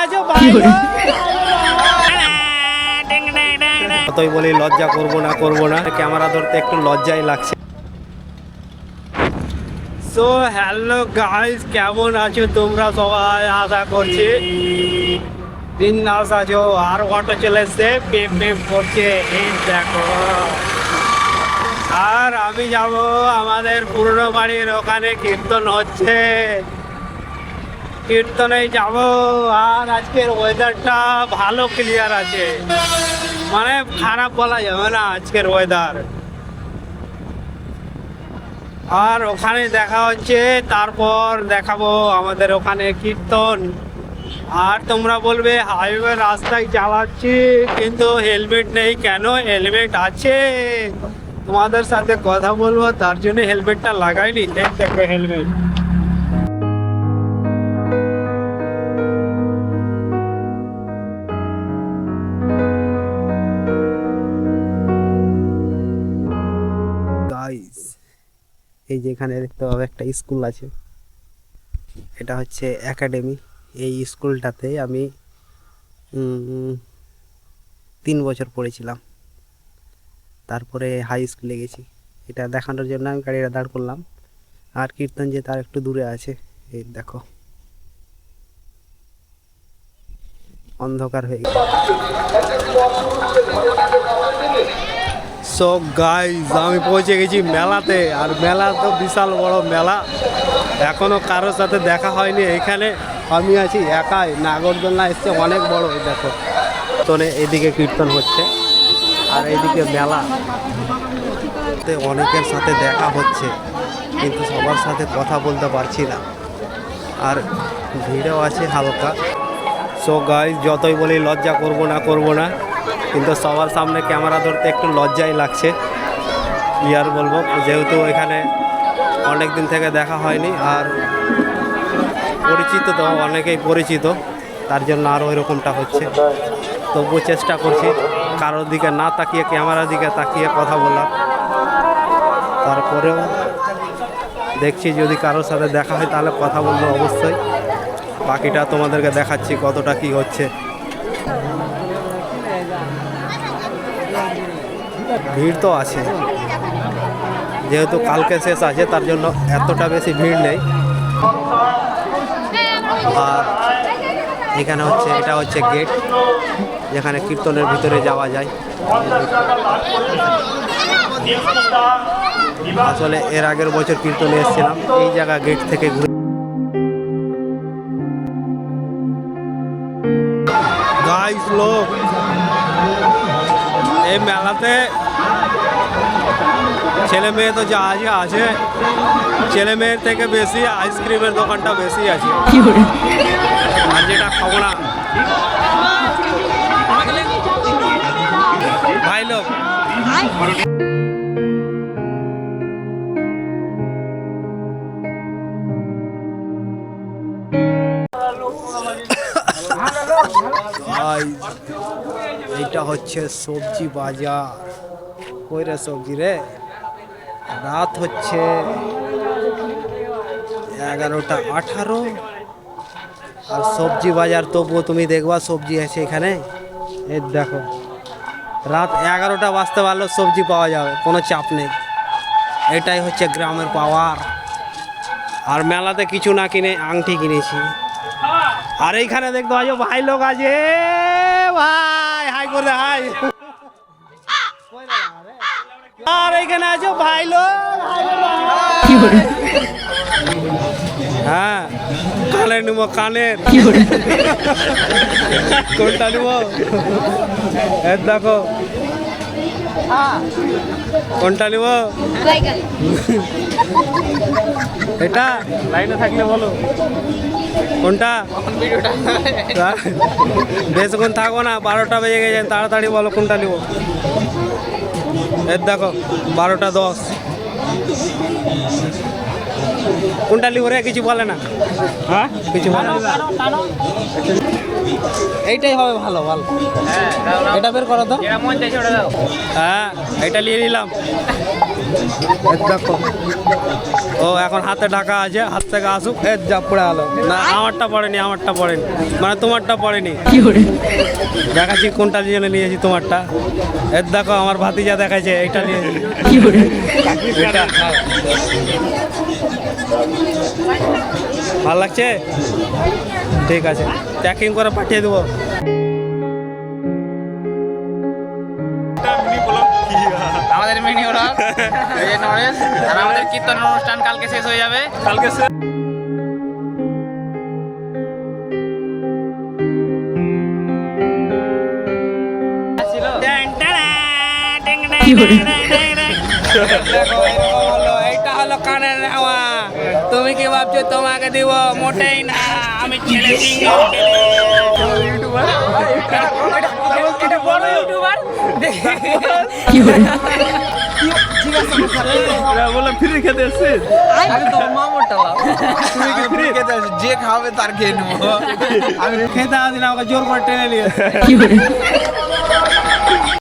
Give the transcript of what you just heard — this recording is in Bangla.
আছো ভাই? কতই বলি লজ্জা করবো না ক্যামেরা ধরতে একটু লজ্জাই লাগছে। সো হ্যালো গাইস, কেমন আছো তোমরা সবাই? আশা করছি বিন্দাস আছো। আর অটো চলে এসছে, পেপ পেপ করছে, এই দেখো। আর আমি যাব আমাদের পুরনো বাড়ির ওখানে, কীর্তন হচ্ছে, কীর্তনে যাব। আর আজকের ওয়েদারটা ভালো ক্লিয়ার আছে, মানে খারাপ বলা যাবে না আজকের ওয়েদার। আর ওখানে দেখা হচ্ছে, তারপর দেখাবো আমাদের ওখানে কীর্তন। আর তোমরা বলবে হাইওয়ে রাস্তায় চালাচ্ছি কিন্তু হেলমেট নেই কেন? হেলমেট আছে, তোমাদের সাথে কথা বলবো তার জন্য হেলমেটটা লাগাইনি। দেখো হেলমেট। গাইস, এই যে এখানে দেখতে পাবে একটা স্কুল আছে, এটা হচ্ছে একাডেমি। এই স্কুলটাতে আমি 3 বছর পড়েছিলাম, তারপরে হাই স্কুলে গেছি। এটা দেখানোর জন্য আমি গাড়িটা দাঁড় করলাম। আর কীর্তন যে তার একটু দূরে আছে, এই দেখো অন্ধকার হয়ে গেছে। সো গাইস, আমি পৌঁছে গেছি মেলাতে। আর মেলা তো বিশাল বড় মেলা, এখনো কারোর সাথে দেখা হয়নি। এখানে আমি আছি একাই, নাগরদোলনা এসছে অনেক বড়। দেখো তোনে এদিকে কীর্তন হচ্ছে আর এইদিকে মেলা। অনেকের সাথে দেখা হচ্ছে কিন্তু সবার সাথে কথা বলতে পারছি না, আর ভিড়ও আছে হালকা। সো গাইস, যতই বলি লজ্জা করবো না কিন্তু সবার সামনে ক্যামেরা ধরতে একটু লজ্জাই লাগছে। কি আর বলবো, যেহেতু এখানে অনেক দিন থেকে দেখা হয়নি, আর পরিচিত তো অনেকেই পরিচিত, তার জন্য আরও এরকমটা হচ্ছে। তবুও চেষ্টা করছি কারোর দিকে না তাকিয়ে, ক্যামেরার দিকে তাকিয়ে কথা বলার। তারপরেও দেখছি যদি কারোর সাথে দেখা হয় তাহলে কথা বলবো অবশ্যই। বাকিটা তোমাদেরকে দেখাচ্ছি কতটা কি হচ্ছে। ভিড় তো আছে, যেহেতু কালকে শেষ আছে তার জন্য এতটা বেশি ভিড় নেই। আর এখানে হচ্ছে, এটা হচ্ছে গেট যেখানে কীর্তনের ভিতরে যাওয়া যায়। আসলে এর আগের বছর কীর্তনে এসেছিলাম, এই জায়গা গেট থেকে ঘুরে। গাইস লোক, এই মেলাতে ছেলে মেয়ে তো যা আছে, ছেলে মেয়ের থেকে বেশি আইসক্রিমের দোকানটা বেশি আছে। আর যেটা খাবো না ভাই লোক। এইটা হচ্ছে সবজি বাজার। কই রে সবজি রে? রাত হচ্ছে 11:18 আর সবজি বাজার তবুও তুমি দেখবা সবজি আছে এখানে। এই দেখো, রাত 11টা বাজতে পারলেও সবজি পাওয়া যাবে, কোনো চাপ নেই। এটাই হচ্ছে গ্রামের পাওয়ার। আর মেলাতে কিছু না কিনে আংটি কিনেছি। আর এইখানে দেখতে পাচ্ছ ভাই লোক আছে, ভাই হাই করে হাই। আর এইখানে আছো ভাই লোক, হ্যাঁ কানের নিব, কানের কোনটা নিব? দেখো কোনটা নিব? এটা লাইনে থাকলে বলো কোনটা। বেশক্ষণ থাকবো না, 12টা বেজে গেছে, তাড়াতাড়ি বলো কোনটা নিব। এর দেখো 12:10। কোনটা নিব রে? কিছু বলে না, হ্যাঁ কিছু বলে না। এইটাই হবে ভালো ভালো। এটা বের করো তো। হ্যাঁ, এটা নিয়ে নিলাম। এই দেখো ও এখন হাতে ঢাকা আছে, হাত থেকে আসুক। যা পড়ে আলো না, আমারটা পড়েনি, আমারটা পড়েনি, মানে তোমারটা পড়েনি। দেখাচ্ছি কোনটা জন্য নিয়েছি তোমারটা। দেখো আমার ভাতিজা দেখাচ্ছে এইটা নিয়েছি। এটা ভালো লাগছে, ঠিক আছে প্যাকিং করে পাঠিয়ে দেবো। আমাদের মিনি ব্লগ এই যে নরেশ, আর আমাদের কীর্তনের অনুষ্ঠান কালকে শেষ হয়ে যাবে। কালকে এইটা হলো কানের হাওয়া। তুমি কি ভাবছো তোমাকে দিব? মোটেই না, আমি ছেলে সিঙ্গেল বলে ফ্রি খেতে এসছে। যে খাবে তার খেয়ে নেবো। আমি খেতে আসি না, আমাকে জোর করে টেনে নিয়ে